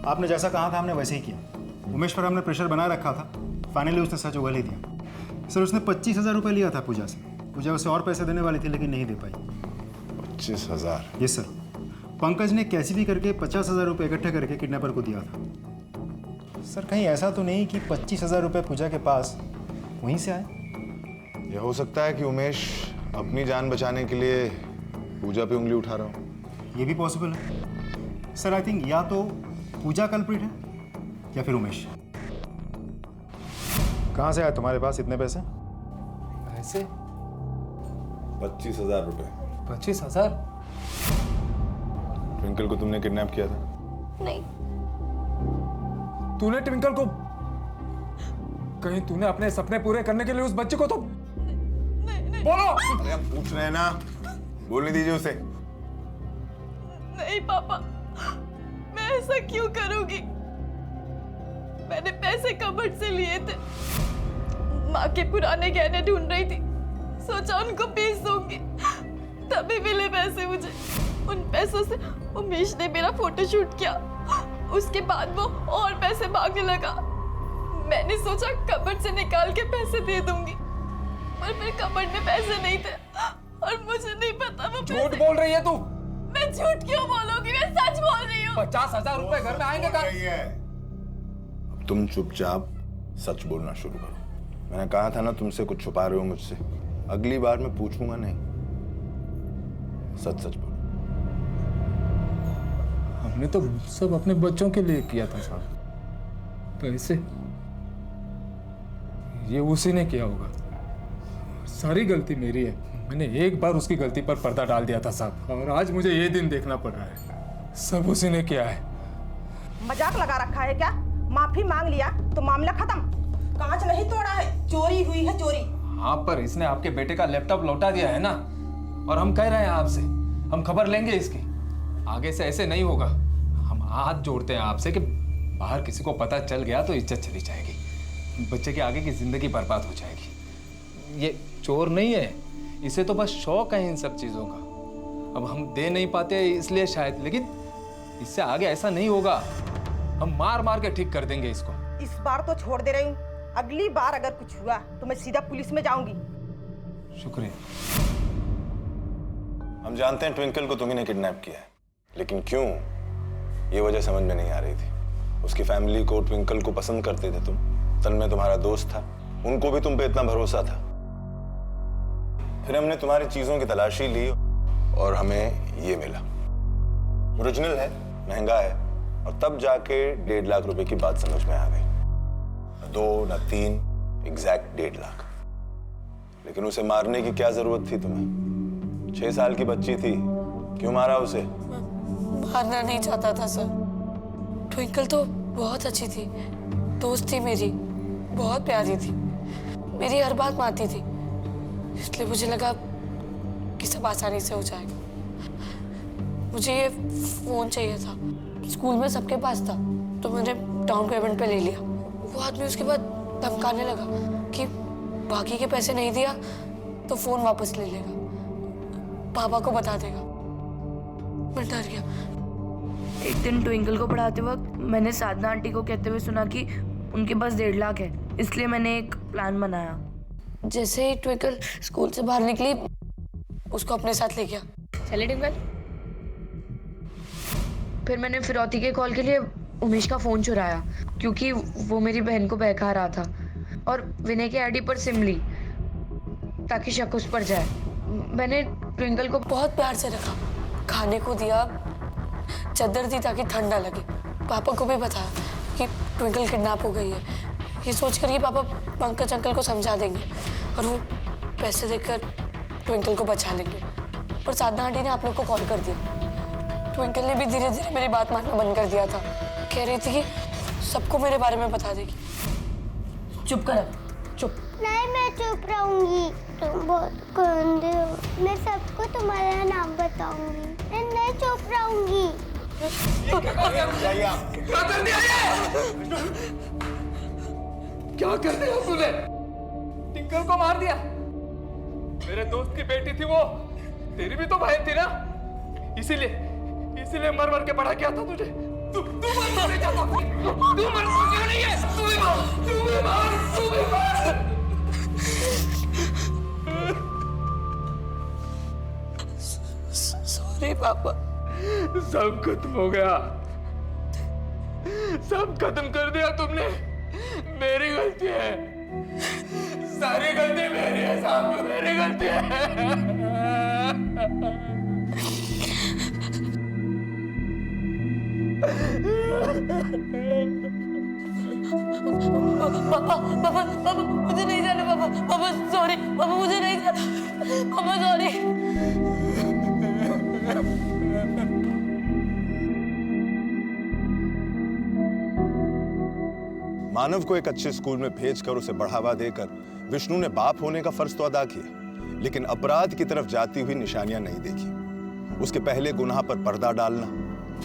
आपने जैसा कहा था हमने वैसे ही किया। उमेश पर हमने प्रेशर बनाए रखा था, फाइनली उसने सच उगल ही दिया। सर उसने 25,000 रुपये लिया था पूजा से। पूजा उसे और पैसे देने वाली थी लेकिन नहीं दे पाई। 25,000? Yes sir. पंकज ने कैसे भी करके 50,000 रुपये इकट्ठे करके किडनैपर को दिया था। सर कहीं ऐसा तो नहीं कि 25,000 रुपये पूजा के पास वहीं से आए? यह हो सकता है कि उमेश अपनी जान बचाने के लिए पूजा पे उंगली उठा रहा हो। ये भी पॉसिबल है सर। आई थिंक या तो पूजा कल्प्रिट है या फिर उमेश। कहाँ से आए तुम्हारे पास इतने पैसे? पैसे? 25,000 रुपये। 25,000? ट्विंकल को तुमने किडनैप किया था? नहीं। तूने ट्विंकल को? कहीं तूने अपने सपने पूरे करने के लिए उस बच्चे को तो बोलो। अरे हम पूछ रहे हैं ना, बोलने दीजिए उसे। नहीं पापा, मैं ऐसा क्यों करूंगी? मैंने पैसे कबर्ड से लिए थे, माँ के पुराने गहने ढूंढ रही थी, सोचा उनको बेच दूंगी, तभी मिले पैसे मुझे। उन पैसों से उमेश ने मेरा फोटोशूट किया, उसके बाद वो और पैसे मांगने लगा। मैंने सोचा कबर्ड से निकाल के पैसे दे दूंगी, पर फिर कबर्ड में पैसे नहीं थे और मुझे नहीं पता वो झूठ बोल रही है तू। मैं झूठ क्यों बोलूंगी, मैं सच बोल रही हूँ। 50,000 रुपए घर में आएंगे कहाँ? तुम चुपचाप सच बोलना शुरू करो। मैंने कहा था ना तुमसे कुछ छुपा रहे हो मुझसे। अगली बार मैं पूछूंगा नहीं, सच सच बोलो। हमने तो सब अपने बच्चों के लिए किया था साहब, पैसे ये उसी ने किया होगा। सारी गलती मेरी है, मैंने एक बार उसकी गलती पर पर्दा डाल दिया था साहब, और आज मुझे ये दिन देखना पड़ रहा है। सब उसी ने किया है। मजाक लगा रखा है क्या? माफी मांग लिया तो मामला खत्म। कांच नहीं तोड़ा है, चोरी हुई है चोरी। हाँ, पर इसने आपके बेटे का लैपटॉप लौटा दिया है ना, और हम कह रहे हैं आपसे, हम खबर लेंगे इसकी। आगे से ऐसे नहीं होगा। हम हाथ जोड़ते हैं आपसे कि बाहर किसी को पता चल गया तो इज्जत चली जाएगी, बच्चे के आगे की जिंदगी बर्बाद हो जाएगी। ये चोर नहीं है, इसे तो बस शौक है इन सब चीजों का। अब हम दे नहीं पाते इसलिए शायद, लेकिन इससे आगे ऐसा नहीं होगा। हम मार मार के ठीक कर देंगे इसको। इस बार तो छोड़ दे रही हूँ, अगली बार अगर कुछ हुआ तो मैं सीधा पुलिस में जाऊंगी। शुक्रिया। हम जानते हैं ट्विंकल को तुम्ही ने किडनैप किया है, लेकिन क्यों, ये वजह समझ में नहीं आ रही थी। उसकी फैमिली को, ट्विंकल को पसंद करते थे तुम, तन्मय तुम्हारा दोस्त था, उनको भी तुम पे इतना भरोसा था। फिर हमने तुम्हारी चीजों की तलाशी ली और हमें ये मिला। ओरिजिनल है, महंगा है, और तब जाके 1.5 लाख रुपए की बात समझ में आ गई। न 2 न 3, एग्जैक्ट 1.5 लाख। लेकिन उसे मारने की क्या जरूरत थी तुम्हें? 6 साल की बच्ची थी, क्यों मारा उसे? मारना नहीं चाहता था सर। ट्विंकल तो बहुत अच्छी थी, दोस्त थी मेरी, बहुत प्यारी थी, मेरी हर बात मानती थी, इसलिए मुझे लगा कि सब आसानी से हो जाएगा। मुझे ये फोन चाहिए था, स्कूल में सबके पास था, तो मैंने डाउन पेमेंट पे ले लिया। वो आदमी उसके बाद धमकाने लगा कि बाकी के पैसे नहीं दिया तो फोन वापस ले लेगा, पापा को बता देगा। मैं डर गया। एक दिन ट्विंकल को पढ़ाते वक्त मैंने साधना आंटी को कहते हुए सुना कि उनके पास 1.5 लाख है, इसलिए मैंने एक प्लान बनाया। जैसे ही ट्विंकल स्कूल से बाहर निकली, उसको अपने साथ ले गया। चले ट्विंकल। फिर मैंने फिरौती के कॉल के लिए उमेश का फोन चुराया, क्योंकि वो मेरी बहन को बहका रहा था, और विनय के आईडी पर सिम ली ताकि शक उस पर जाए। मैंने ट्विंकल को बहुत प्यार से रखा, खाने को दिया, चादर दी ताकि ठंड ना लगे। पापा को भी बताया कि ट्विंकल किडनैप हो गई है, ये सोचकर कि पापा पंकज अंकल को समझा देंगे और वो पैसे देकर ट्विंकल को बचा लेंगे। पर साधना आंटी ने आप लोग को कॉल कर दिया। ट्विंकल ने भी धीरे धीरे मेरी बात मानना बंद कर दिया था, कह रही थी कि सबको मेरे बारे में बता देगी। चुप कर, चुप। नहीं, मैं चुप रहूंगी। तुम बहुत गंदे हो, मैं सबको तुम्हारा नाम बताऊंगी। मैं नहीं चुप रहूंगी। क्या कर दिया ये? क्या कर दिया तूने? टिंकल को मार दिया। मेरे दोस्त की बेटी थी वो, तेरी भी तो बहन थी ना, इसीलिए मर मर के बड़ा किया था तुझे। तू मर नहीं जाता, तू मर क्यों नहीं है? तू भी मार। सॉरी पापा। सब खत्म हो गया, सब खत्म कर दिया तुमने। मेरी गलती है, सारी गलती मेरी है साहब, मेरी गलती है। पापा मुझे नहीं जाना। पापा सॉरी, पापा मुझे नहीं जाना, पापा सॉरी। मानव को एक अच्छे स्कूल में भेजकर उसे बढ़ावा देकर विष्णु ने बाप होने का फर्ज तो अदा किया, लेकिन अपराध की तरफ जाती हुई निशानियां नहीं देखी। उसके पहले गुनाह पर पर्दा डालना,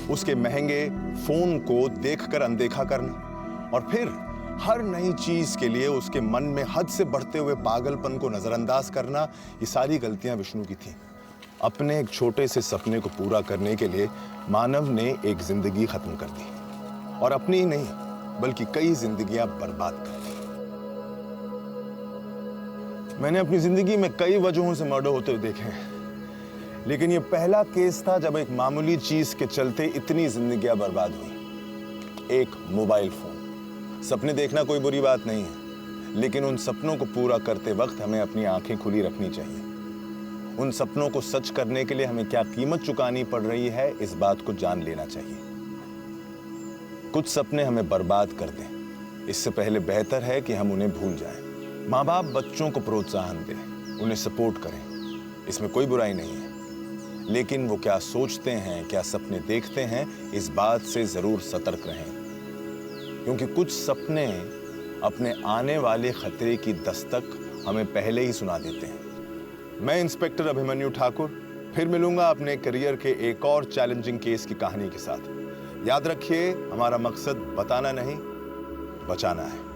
उसके महंगे फोन को देखकर अनदेखा करना, और फिर हर नई चीज के लिए उसके मन में हद से बढ़ते हुए पागलपन को नजरअंदाज करना, ये सारी गलतियां विष्णु की थीं। अपने एक छोटे से सपने को पूरा करने के लिए मानव ने एक जिंदगी खत्म कर दी, और अपनी ही नहीं, बल्कि कई जिंदगियां बर्बाद कर दी। मैंने अपनी जिंदगी में कई वजहों से मर्डर होते हुए देखे हैं, लेकिन यह पहला केस था जब एक मामूली चीज के चलते इतनी जिंदगियां बर्बाद हुई। एक मोबाइल फोन। सपने देखना कोई बुरी बात नहीं है, लेकिन उन सपनों को पूरा करते वक्त हमें अपनी आंखें खुली रखनी चाहिए। उन सपनों को सच करने के लिए हमें क्या कीमत चुकानी पड़ रही है, इस बात को जान लेना चाहिए। कुछ सपने हमें बर्बाद कर दें, इससे पहले बेहतर है कि हम उन्हें भूल जाएं। माँ बाप बच्चों को प्रोत्साहन दें, उन्हें सपोर्ट करें, इसमें कोई बुराई नहीं है, लेकिन वो क्या सोचते हैं, क्या सपने देखते हैं, इस बात से जरूर सतर्क रहें, क्योंकि कुछ सपने अपने आने वाले खतरे की दस्तक हमें पहले ही सुना देते हैं। मैं इंस्पेक्टर अभिमन्यु ठाकुर फिर मिलूंगा अपने करियर के एक और चैलेंजिंग केस की कहानी के साथ। याद रखिए, हमारा मकसद बताना नहीं, बचाना है।